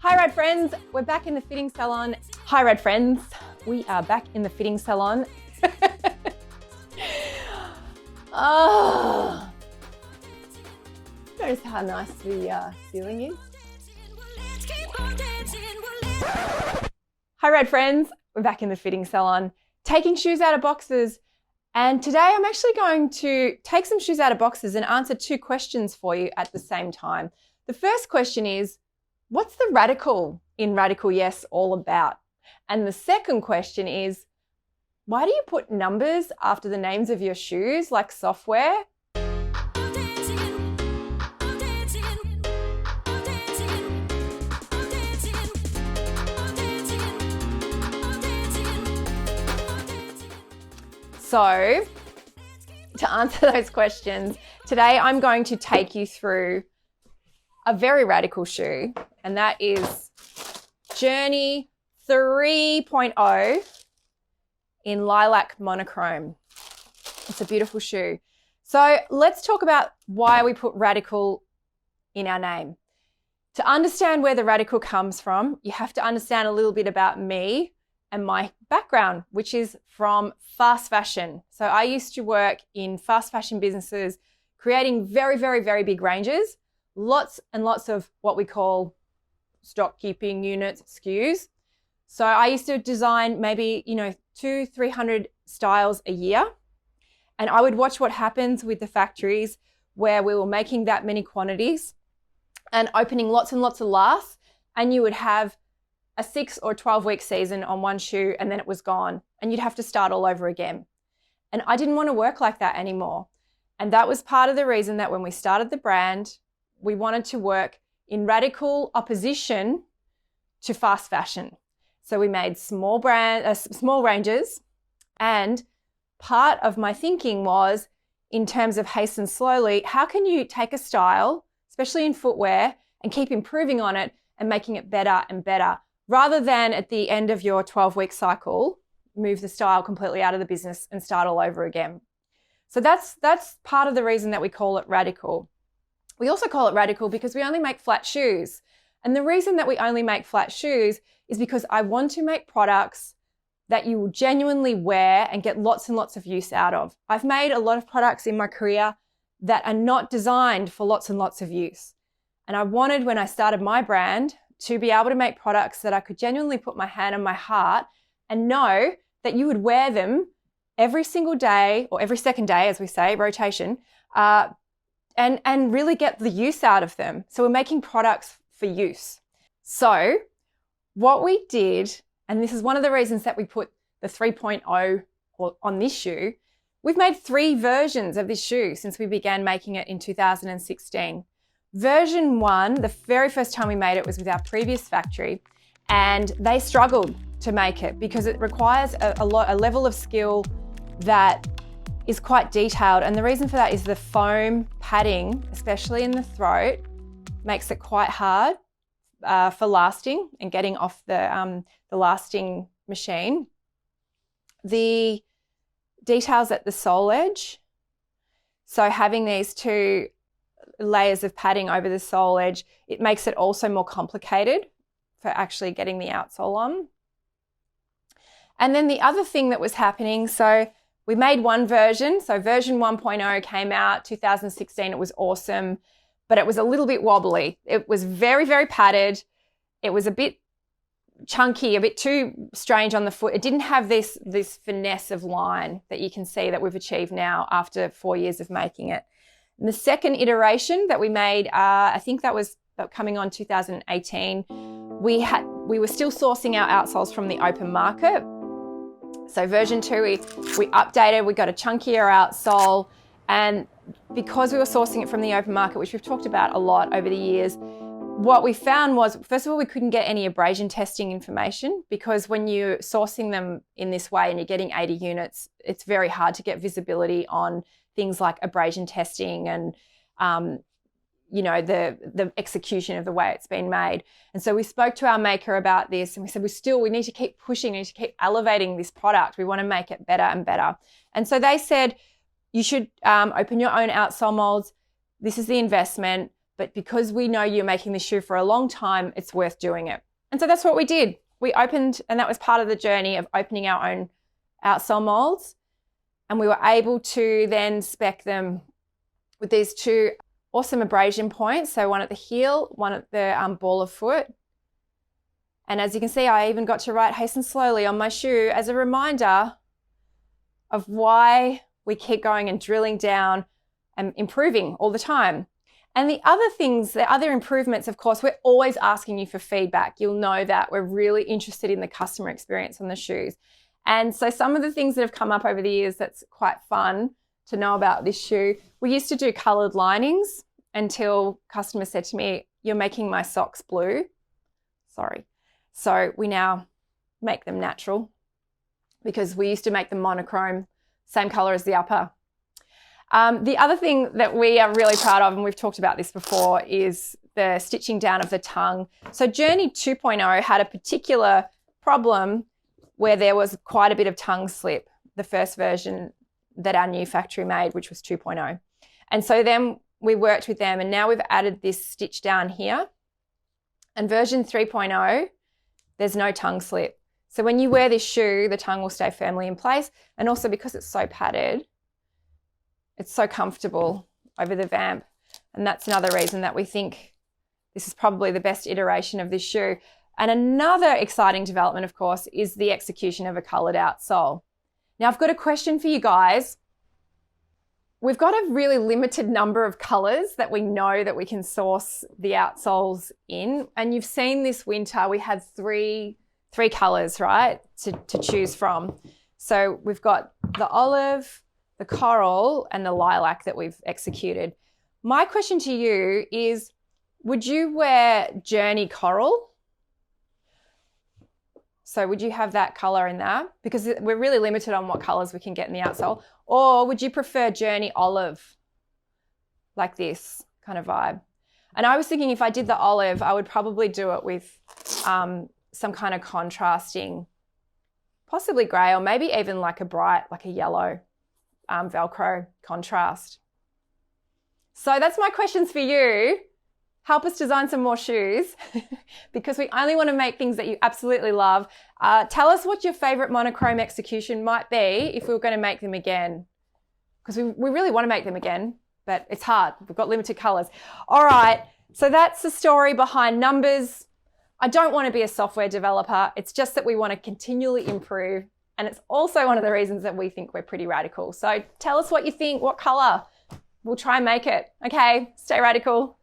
Hi Rad friends, we're back in the fitting salon. Hi Rad friends, we are back in the fitting salon. Oh, notice how nice the ceiling is. Hi Rad friends, we're back in the fitting salon, taking shoes out of boxes. And today I'm actually going to take some shoes out of boxes and answer two questions for you at the same time. The first question is, what's the radical in Radical Yes all about? And the second question is, why do you put numbers after the names of your shoes like software? So, to answer those questions, today I'm going to take you through a very radical shoe, and that is Journey 3.0 in Lilac Monochrome. It's a beautiful shoe. So let's talk about why we put radical in our name. To understand where the radical comes from, you have to understand a little bit about me and my background, which is from fast fashion. So I used to work in fast fashion businesses, creating very, very, very big ranges. Lots and lots of what we call stock keeping units, SKUs. So I used to design maybe, 200-300 styles a year. And I would watch what happens with the factories where we were making that many quantities and opening lots and lots of lasts. And you would have a 6 or 12-week season on one shoe and then it was gone. And you'd have to start all over again. And I didn't want to work like that anymore. And that was part of the reason that when we started the brand, we wanted to work in radical opposition to fast fashion. So we made small ranges, and part of my thinking was, in terms of hasten slowly, how can you take a style, especially in footwear, and keep improving on it and making it better and better, rather than at the end of your 12-week cycle, move the style completely out of the business and start all over again. So that's part of the reason that we call it radical. We also call it radical because we only make flat shoes. And the reason that we only make flat shoes is because I want to make products that you will genuinely wear and get lots and lots of use out of. I've made a lot of products in my career that are not designed for lots and lots of use. And I wanted, when I started my brand, to be able to make products that I could genuinely put my hand on my heart and know that you would wear them every single day, or every second day, as we say, rotation, and really get the use out of them. So we're making products for use. So what we did, and this is one of the reasons that we put the 3.0 on this shoe, we've made 3 versions of this shoe since we began making it in 2016. Version 1, the very first time we made it was with our previous factory, and they struggled to make it because it requires a level of skill that is quite detailed. And the reason for that is the foam padding, especially in the throat, makes it quite hard for lasting and getting off the lasting machine. The details at the sole edge, so having these 2 layers of padding over the sole edge, it makes it also more complicated for actually getting the outsole on. And then the other thing that was happening, so we made one version. So version 1.0 came out 2016. It was awesome, but it was a little bit wobbly. It was very, very padded. It was a bit chunky, a bit too strange on the foot. It didn't have this finesse of line that you can see that we've achieved now after 4 years of making it. And the second iteration that we made, I think that was coming on 2018, we were still sourcing our outsoles from the open market. So version 2, we updated, we got a chunkier outsole, and because we were sourcing it from the open market, which we've talked about a lot over the years, what we found was, first of all, we couldn't get any abrasion testing information, because when you're sourcing them in this way and you're getting 80 units, it's very hard to get visibility on things like abrasion testing and the execution of the way it's been made. And so we spoke to our maker about this, and we said, we need to keep pushing, we need to keep elevating this product. We want to make it better and better. And so they said, you should open your own outsole molds. This is the investment. but because we know you're making this shoe for a long time, it's worth doing it. And so that's what we did. We opened, and that was part of the journey of opening our own outsole molds. And we were able to then spec them with these two awesome abrasion points. So one at the heel, one at the ball of foot. And as you can see, I even got to write hasten slowly on my shoe as a reminder of why we keep going and drilling down and improving all the time. And the other things, the other improvements, of course, we're always asking you for feedback. You'll know that we're really interested in the customer experience on the shoes. And so some of the things that have come up over the years that's quite fun to know about this shoe, we used to do coloured linings until customers said to me, "You're making my socks blue." Sorry. So we now make them natural because we used to make them monochrome, same colour as the upper. The other thing that we are really proud of, and we've talked about this before, is the stitching down of the tongue. So Journey 2.0 had a particular problem where there was quite a bit of tongue slip, the first version that our new factory made, which was 2.0. And so then we worked with them, and now we've added this stitch down here. And version 3.0, there's no tongue slip. So when you wear this shoe, the tongue will stay firmly in place. And also because it's so padded, it's so comfortable over the vamp. And that's another reason that we think this is probably the best iteration of this shoe. And another exciting development, of course, is the execution of a coloured outsole. Now, I've got a question for you guys. We've got a really limited number of colours that we know that we can source the outsoles in. And you've seen this winter, we had three colours, right, to choose from. So we've got the olive, the coral, and the lilac that we've executed. My question to you is, would you wear Journey Coral? So would you have that colour in there? Because we're really limited on what colours we can get in the outsole. Or would you prefer Journey Olive, like this kind of vibe? And I was thinking if I did the olive, I would probably do it with some kind of contrasting, possibly grey, or maybe even like a bright, like a yellow Velcro contrast. So that's my questions for you. Help us design some more shoes because we only want to make things that you absolutely love. Tell us what your favourite monochrome execution might be if we were going to make them again, because we really want to make them again, but it's hard. We've got limited colours. All right, so that's the story behind Numbers. I don't want to be a software developer. It's just that we want to continually improve. And it's also one of the reasons that we think we're pretty radical. So tell us what you think, what colour. We'll try and make it. Okay, stay radical.